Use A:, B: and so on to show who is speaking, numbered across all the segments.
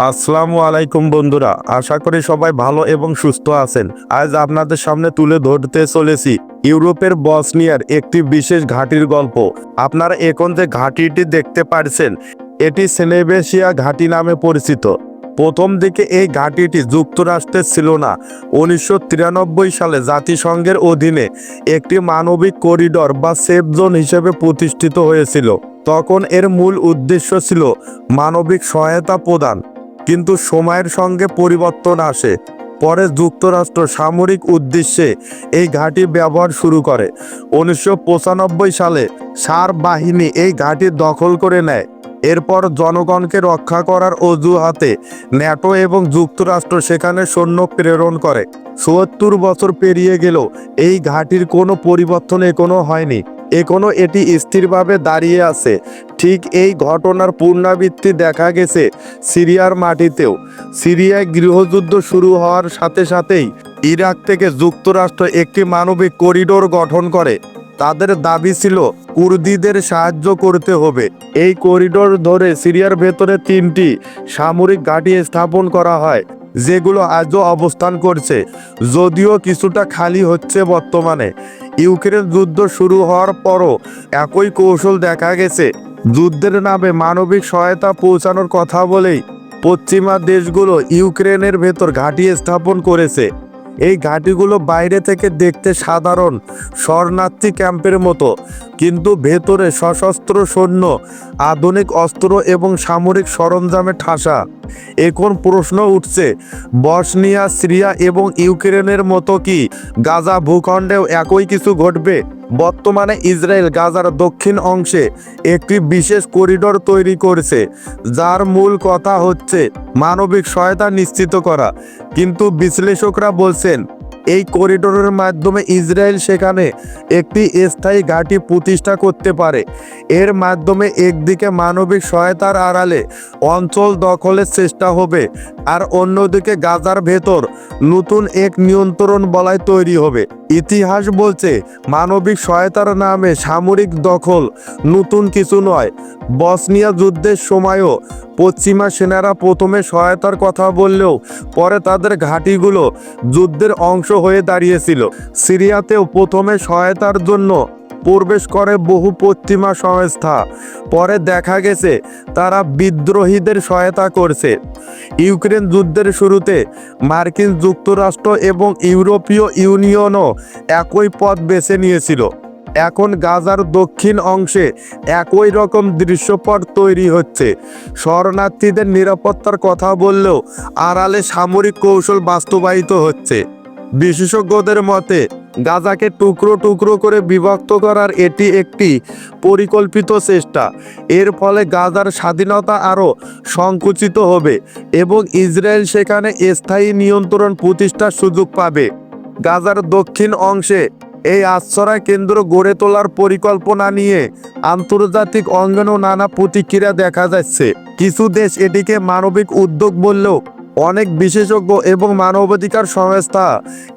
A: আসসালামু আলাইকুম বন্ধুরা, আশা করি সবাই ভালো এবং সুস্থ আছেন। আজ আপনাদের সামনে তুলে ধরতে চলেছি ইউরোপের বসনিয়ার একটি বিশেষ ঘাঁটির গল্প। আপনারা এখন যে ঘাঁটিটি দেখতে পাচ্ছেন এটি সেনেবেশিয়া ঘাঁটি নামে পরিচিত। প্রথম দিকে এই ঘাঁটিটি যুক্তরাষ্ট্রের ছিল না। 1993 সালে জাতিসংঘের অধীনে একটি মানবিক করিডর বা সেফ জোন হিসেবে প্রতিষ্ঠিত হয়েছিল। তখন এর মূল উদ্দেশ্য ছিল মানবিক সহায়তা প্রদান, কিন্তু সময়ের সঙ্গে পরিবর্তন আসে। পরে যুক্তরাষ্ট্র সামরিক উদ্দেশ্যে এই ঘাঁটি ব্যবহার শুরু করে। 1995 সালে সার বাহিনী এই ঘাঁটি দখল করে নেয়। এরপর জনগণকে রক্ষা করার অজুহাতে ন্যাটো এবং যুক্তরাষ্ট্র সেখানে সৈন্য প্রেরণ করে। ৭০ বছর পেরিয়ে গেলেও এই ঘাঁটির কোনো পরিবর্তন এখনো হয়নি। এখনো এটি স্থিরভাবে দাঁড়িয়ে আছে। ঠিক এই ঘটনার পুনরাবৃত্তি দেখা গেছে সিরিয়ার মাটিতেও। সিরিয়ায় গৃহযুদ্ধ শুরু হওয়ার সাথে সাথেই ইরাক থেকে যুক্তরাষ্ট্র একটি মানবিক করিডোর গঠন করে। তাদের দাবি ছিল কুর্দিদের সাহায্য করতে হবে। এই করিডোর ধরে সিরিয়ার ভেতরে 3টি সামরিক ঘাঁটি স্থাপন করা হয়, যেগুলো আজও অবস্থান করছে, যদিও কিছুটা খালি হচ্ছে বর্তমানে। ইউক্রেন যুদ্ধ শুরু হওয়ার পরও একই কৌশল দেখা গেছে। যুদ্ধের নামে মানবিক সহায়তা পৌঁছানোর কথা বলেই পশ্চিমা দেশগুলো ইউক্রেনের ভেতর ঘাঁটি স্থাপন করেছে। এই ঘাঁটিগুলো বাইরে থেকে দেখতে সাধারণ শরণার্থী ক্যাম্পের মতো, কিন্তু ভেতরে সশস্ত্র সৈন্য, আধুনিক অস্ত্র এবং সামরিক সরঞ্জামে ঠাসা। এখন প্রশ্ন উঠছে, বসনিয়া, সিরিয়া এবং ইউক্রেনের মতো কি গাজা ভূখণ্ডেও একই কিছু ঘটবে? বর্তমানে ইসরায়েল গাজার দক্ষিণ অংশে একটি বিশেষ করিডোর তৈরি করেছে, যার মূল কথা হচ্ছে মানবিক সহায়তা নিশ্চিত করা। কিন্তু বিশ্লেষকরা বলছেন এই করিডোরের মাধ্যমে ইসরায়েল সেখানে একটি স্থায়ী ঘাঁটি প্রতিষ্ঠা করতে পারে। এর মাধ্যমে একদিকে মানবিক সহায়তার আড়ালে অঞ্চল দখলের চেষ্টা হবে, আর অন্যদিকে গাজার ভেতর নতুন এক নিয়ন্ত্রণ বলয় তৈরি হবে। ইতিহাস বলছে মানবিক সহায়তার নামে সামরিক দখল নতুন কিছু নয়। বসনিয়া যুদ্ধের সময়ও পশ্চিমা সেনারা প্রথমে সহায়তার কথা বললেও পরে তাদের ঘাঁটিগুলো যুদ্ধের অংশ হয়ে দাঁড়িয়েছিল। সিরিয়াতেও প্রথমে সহায়তার জন্য প্রবেশ করে বহু পশ্চিমা সংস্থা, পরে দেখা গেছে তারা বিদ্রোহীদের সহায়তা করছে। ইউক্রেন যুদ্ধের শুরুতে মার্কিন যুক্তরাষ্ট্র এবং ইউরোপীয় ইউনিয়নও একই পথ বেছে নিয়েছিল। এখন গাজার দক্ষিণ অংশে একই রকম দৃশ্যপট তৈরি হচ্ছে। শরণার্থীদের নিরাপত্তার কথা বললেও আড়ালে সামরিক কৌশল বাস্তবায়িত হচ্ছে। বিশেষজ্ঞদের মতে গাজাকে টুকরো টুকরো করে বিভক্ত করার এটি একটি পরিকল্পিত চেষ্টা। এর ফলে গাজার স্বাধীনতা আরও সংকুচিত হবে এবং ইসরায়েল সেখানে স্থায়ী নিয়ন্ত্রণ প্রতিষ্ঠার সুযোগ পাবে। গাজার দক্ষিণ অংশে এই আশ্রয় কেন্দ্র গড়ে তোলার পরিকল্পনা নিয়ে আন্তর্জাতিক অঙ্গনেও নানা প্রতিক্রিয়া দেখা যাচ্ছে। কিছু দেশ এটিকে মানবিক উদ্যোগ বললেও অনেক বিশেষজ্ঞ এবং মানবাধিকার সংস্থা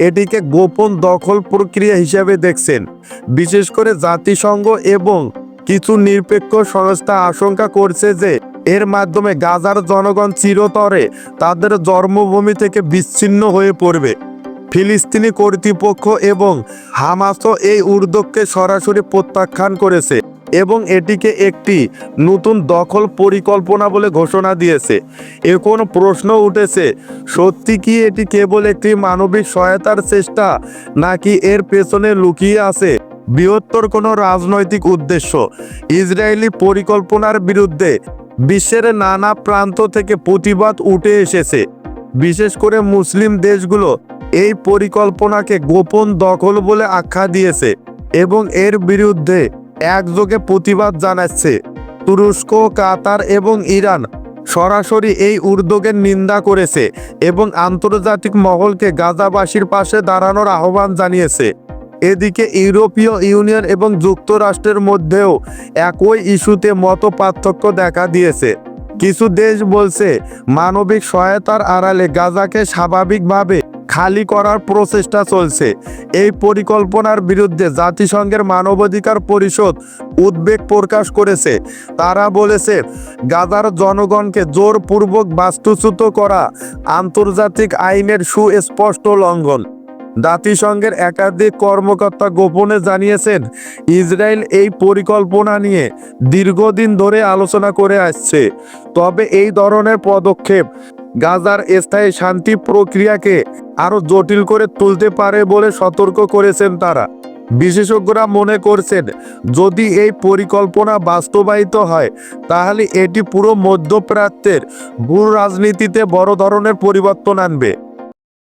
A: এটিকে গোপন দখল প্রক্রিয়া হিসেবে দেখছেন। বিশেষ করে জাতিসংঘ এবং কিছু নিরপেক্ষ সংস্থা আশঙ্কা করছে যে এর মাধ্যমে গাজার জনগণ চিরতরে তাদের জন্মভূমি থেকে বিচ্ছিন্ন হয়ে পড়বে। ফিলিস্তিনি কর্তৃপক্ষ এবং হামাসও এই উদ্যোগকে সরাসরি প্রত্যাখ্যান করেছে এবং এটিকে একটি নতুন দখল পরিকল্পনা বলে ঘোষণা দিয়েছে। এখন প্রশ্ন উঠেছে, সত্যি কি এটি কেবল একটি মানবিক সহায়তার চেষ্টা, নাকি এর পেছনে লুকিয়ে আছে বৃহত্তর কোনো রাজনৈতিক উদ্দেশ্য? ইসরায়েলি পরিকল্পনার বিরুদ্ধে বিশ্বের নানা প্রান্ত থেকে প্রতিবাদ উঠে এসেছে। বিশেষ করে মুসলিম দেশগুলো এই পরিকল্পনাকে গোপন দখল বলে আখ্যা দিয়েছে এবং এর বিরুদ্ধে একযোগে প্রতিবাদ জানাচ্ছে। তুরস্ক, কাতার এবং ইরান সরাসরি এই উদ্যোগের নিন্দা করেছে এবং আন্তর্জাতিক মহলকে গাজাবাসীর পাশে দাঁড়ানোর আহ্বান জানিয়েছে। এদিকে ইউরোপীয় ইউনিয়ন এবং যুক্তরাষ্ট্রের মধ্যেও একই ইস্যুতে মত পার্থক্য দেখা দিয়েছে। কিছু দেশ বলছে মানবিক সহায়তার আড়ালে গাজাকে স্বাভাবিকভাবে খালি করার প্রচেষ্টা চলছে। এই পরিকল্পনার বিরুদ্ধে জাতিসংঘের মানবাধিকার পরিষদ উদ্বেগ প্রকাশ করেছে। তারা বলেছে, গাজার জনগণকে জোরপূর্বক বাস্তুচ্যুত করা আন্তর্জাতিক আইনের সুস্পষ্ট লঙ্ঘন। জাতিসংঘের একাধিক কর্মকর্তা গোপনে জানিয়েছেন, ইসরায়েল এই পরিকল্পনা নিয়ে দীর্ঘদিন ধরে আলোচনা করে আসছে। তবে এই ধরনের পদক্ষেপ গাজার স্থায়ী শান্তি প্রক্রিয়াকে আরও জটিল করে তুলতে পারে বলে সতর্ক করেছেন তারা। বিশেষজ্ঞরা মনে করছেন, যদি এই পরিকল্পনা বাস্তবায়িত হয় তাহলে এটি পুরো মধ্যপ্রাচ্যের ভূ রাজনীতিতে বড় ধরনের পরিবর্তন আনবে।